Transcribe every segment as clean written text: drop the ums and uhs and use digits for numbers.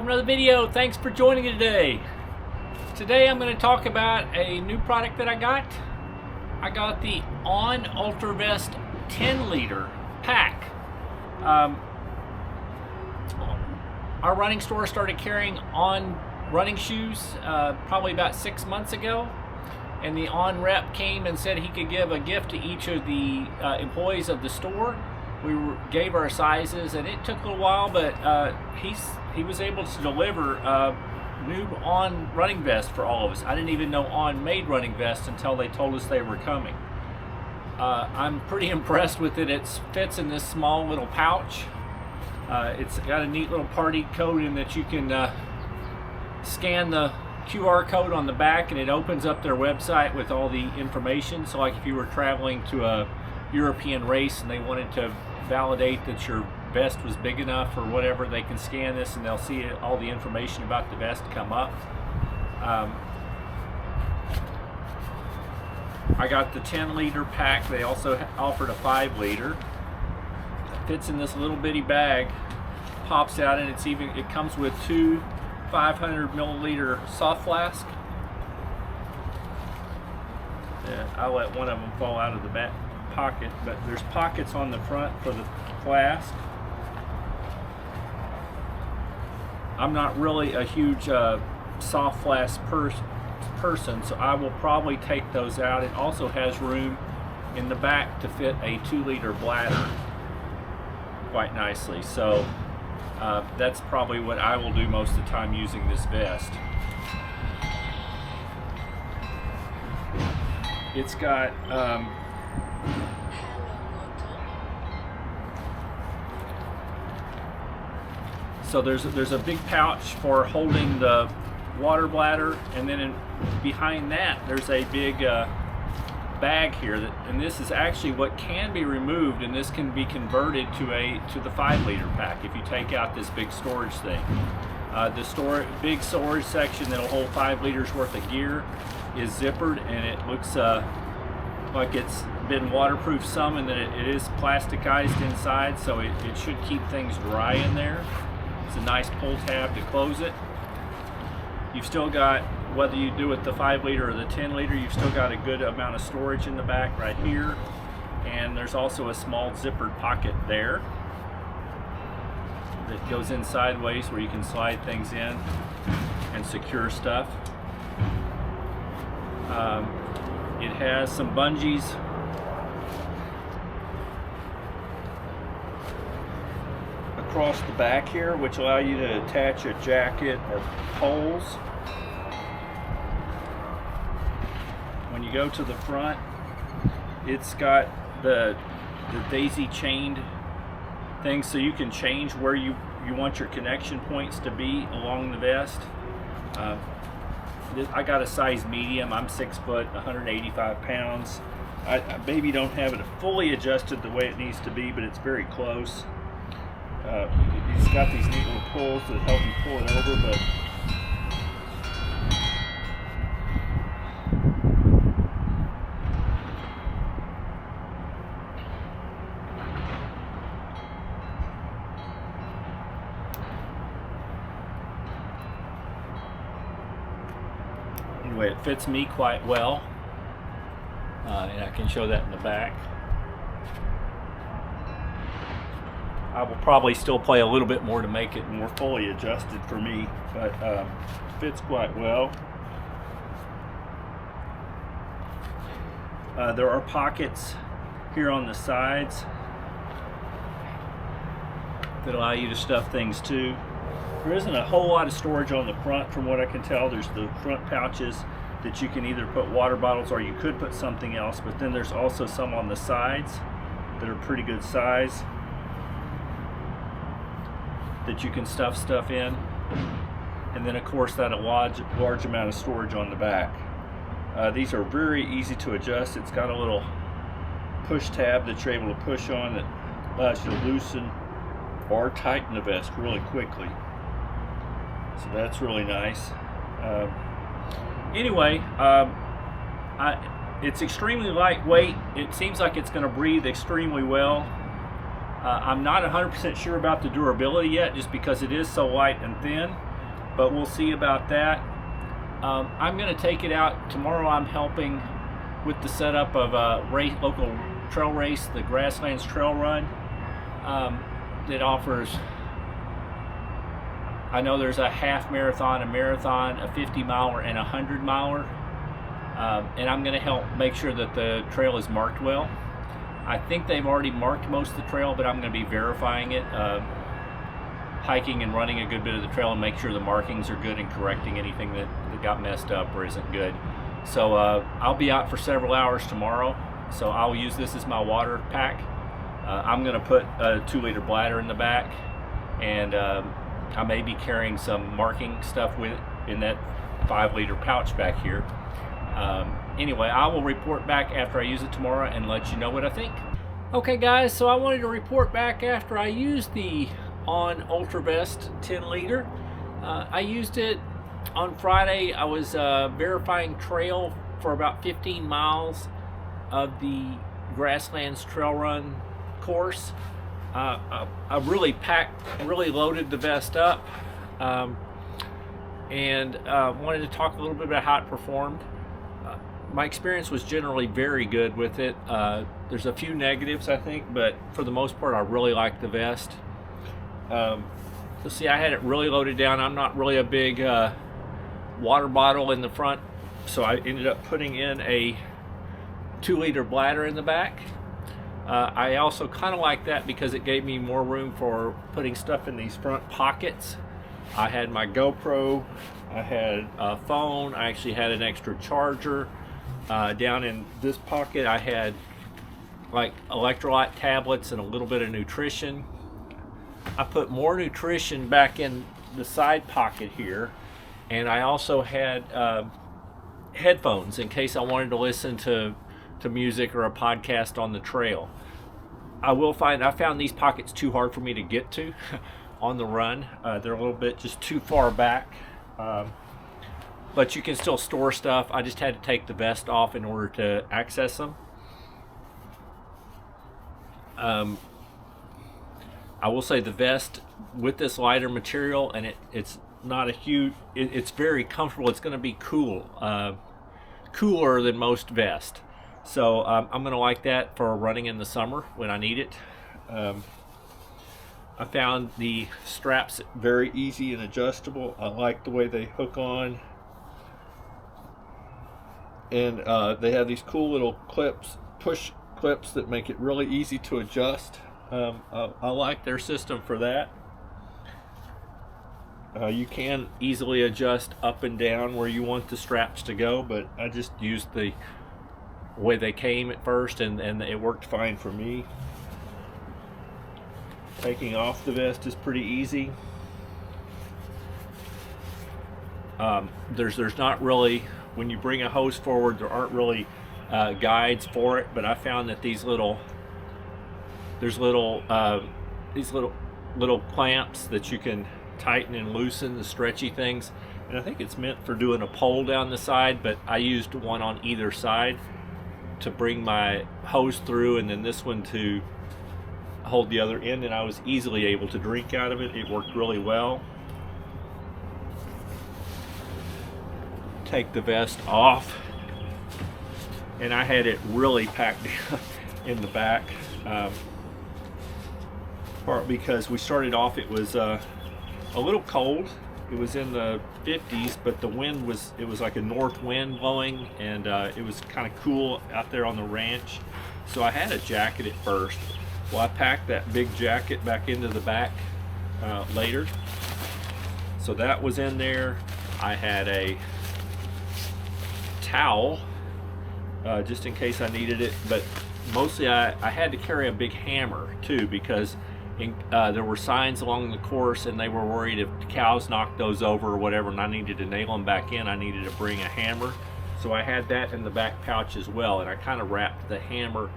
welcome to another video. Thanks for joining me today. Today I'm going to talk about a new product that I got. I got the On Ultra Vest 10 liter pack. Our running store started carrying On running shoes probably about 6 months ago, and the On rep came and said he could give a gift to each of the employees of the store. We gave our sizes, and it took a little while, but he was able to deliver a new On running vest for all of us. I didn't even know On made running vests until they told us they were coming. I'm pretty impressed with it. It fits in this small little pouch. It's got a neat little party code in that you can scan the QR code on the back, and it opens up their website with all the information. So like if you were traveling to a European race and they wanted to validate that your vest was big enough or whatever, they can scan this and they'll see all the information about the vest come up. I got the 10 liter pack. They also offered a 5 liter. It fits in this little bitty bag, pops out, and it comes with 2 500 milliliter soft flasks. Yeah, I'll let one of them fall out of the back pocket, but there's pockets on the front for the flask. I'm not really a huge soft flask person, so I will probably take those out. It also has room in the back to fit a 2 liter bladder quite nicely, so that's probably what I will do most of the time using this vest. It's got so there's a big pouch for holding the water bladder, and then behind that there's a big bag here, and this is actually what can be removed, and this can be converted to the 5 liter pack if you take out this big storage thing. The big storage section that'll hold 5 liters worth of gear is zippered, and it looks like it's been waterproof some, and that it is plasticized inside, so it should keep things dry in there. It's a nice pull tab to close it. You've still got, whether you do it the 5 liter or the 10 liter, you've still got a good amount of storage in the back right here, and there's also a small zippered pocket there that goes in sideways where you can slide things in and secure stuff. It has some bungees across the back here, which allow you to attach a jacket or poles. When you go to the front, it's got the daisy chained thing, so you can change where you want your connection points to be along the vest. I got a size medium. I'm 6 foot, 185 pounds. I maybe don't have it fully adjusted the way it needs to be, but it's very close. It's got these neat little pulls that help you pull it over, but anyway, it fits me quite well, and I can show that in the back. I will probably still play a little bit more to make it more fully adjusted for me, but fits quite well. There are pockets here on the sides that allow you to stuff things too. There isn't a whole lot of storage on the front from what I can tell. There's the front pouches that you can either put water bottles or you could put something else, but then there's also some on the sides that are pretty good size that you can stuff stuff in, and then of course that a large amount of storage on the back. These are very easy to adjust. It's got a little push tab that you're able to push on that allows you to loosen or tighten the vest really quickly, so that's really nice. Anyway, it's extremely lightweight. It seems like it's going to breathe extremely well. I'm not 100% sure about the durability yet, just because it is so light and thin. but we'll see about that. I'm going to take it out tomorrow. I'm helping with the setup of a local trail race, the Grasslands Trail Run. That offers, I know there's a half marathon, a marathon, a 50 miler, and a 100 miler. And I'm going to help make sure that the trail is marked well. I think they've already marked most of the trail, but I'm going to be verifying it, hiking and running a good bit of the trail and make sure the markings are good and correcting anything that got messed up or isn't good. So I'll be out for several hours tomorrow, so I'll use this as my water pack. I'm going to put a 2-liter bladder in the back, and I may be carrying some marking stuff with in that 5-liter pouch back here. Anyway, I will report back after I use it tomorrow and let you know what I think. Okay guys, so I wanted to report back after I used the On Ultravest 10-liter. I used it on Friday. I was verifying trail for about 15 miles of the Grasslands Trail Run course. I really loaded the vest up, and wanted to talk a little bit about how it performed. My experience was generally very good with it. There's a few negatives, I think, but for the most part I really like the vest. So see, I had it really loaded down. I'm not really a big water bottle in the front, so I ended up putting in a 2-liter bladder in the back. I also kind of like that because it gave me more room for putting stuff in these front pockets. I had my GoPro, I had a phone, I actually had an extra charger. Down in this pocket I had like electrolyte tablets and a little bit of nutrition. I put more nutrition back in the side pocket here, and I also had headphones in case I wanted to listen to music or a podcast on the trail. I found these pockets too hard for me to get to on the run. They're a little bit just too far back, but you can still store stuff. I just had to take the vest off in order to access them. I will say the vest with this lighter material, and it's not a huge, it's very comfortable. It's going to be cool, cooler than most vests. So I'm going to like that for running in the summer when I need it. I found the straps very easy and adjustable. I like the way they hook on. And they have these cool little clips, push clips that make it really easy to adjust. I like their system for that. You can easily adjust up and down where you want the straps to go, but I just used the way they came at first, and it worked fine for me. Taking off the vest is pretty easy. There's not really, when you bring a hose forward, there aren't really guides for it, but I found that these little clamps that you can tighten and loosen, the stretchy things, and I think it's meant for doing a pole down the side, but I used one on either side to bring my hose through, and then this one to hold the other end, and I was easily able to drink out of it. It worked really well. Take the vest off, and I had it really packed in the back, part because we started off, it was a little cold. It was in the 50s, but the wind was like a north wind blowing, and it was kind of cool out there on the ranch. So I had a jacket at first. Well, I packed that big jacket back into the back later. So that was in there. I had a towel just in case I needed it, but mostly I had to carry a big hammer too, because there were signs along the course, and they were worried if the cows knocked those over or whatever, and I needed to nail them back in, I needed to bring a hammer. So I had that in the back pouch as well, and I kind of wrapped the hammer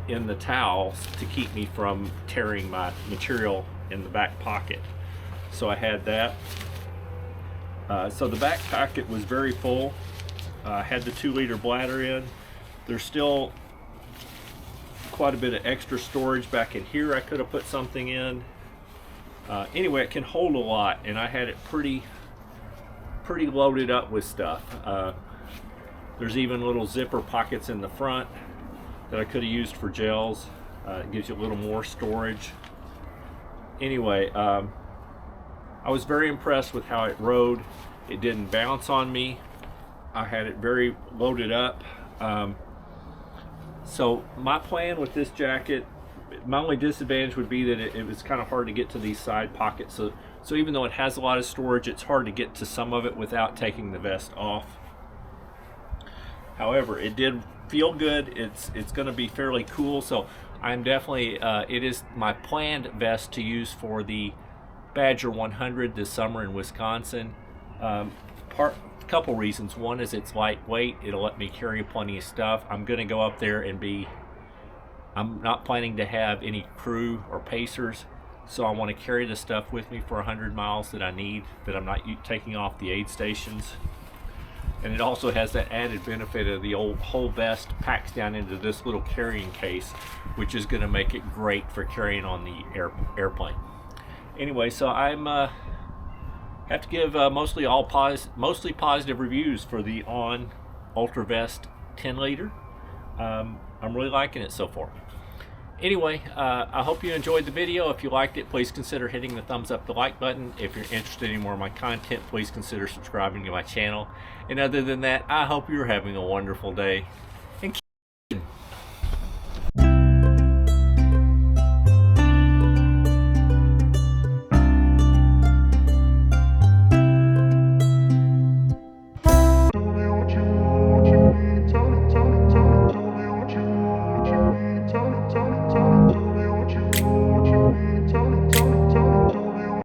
in the towel to keep me from tearing my material in the back pocket. So I had that. So the back pocket was very full. I had the 2-liter bladder in. There's still quite a bit of extra storage back in here. I could have put something in. Anyway, it can hold a lot, and I had it pretty loaded up with stuff. There's even little zipper pockets in the front that I could have used for gels. It gives you a little more storage. Anyway, I was very impressed with how it rode. It didn't bounce on me. I had it very loaded up. So my plan with this jacket, my only disadvantage would be that it was kind of hard to get to these side pockets. So even though it has a lot of storage, it's hard to get to some of it without taking the vest off. However, it did feel good. It's going to be fairly cool. So I'm definitely, it is my planned vest to use for the Badger 100 this summer in Wisconsin. Couple reasons. One is it's lightweight. It'll let me carry plenty of stuff. I'm going to go up there and I'm not planning to have any crew or pacers, so I want to carry the stuff with me for 100 miles that I need, that I'm not taking off the aid stations. And it also has that added benefit of the whole vest packs down into this little carrying case, which is going to make it great for carrying on the airplane. Anyway, so I'm have to give mostly positive reviews for the On Ultra Vest 10 liter. I'm really liking it so far. Anyway, I hope you enjoyed the video. If you liked it, please consider hitting the thumbs up, the like button. If you're interested in more of my content, please consider subscribing to my channel. And other than that, I hope you're having a wonderful day.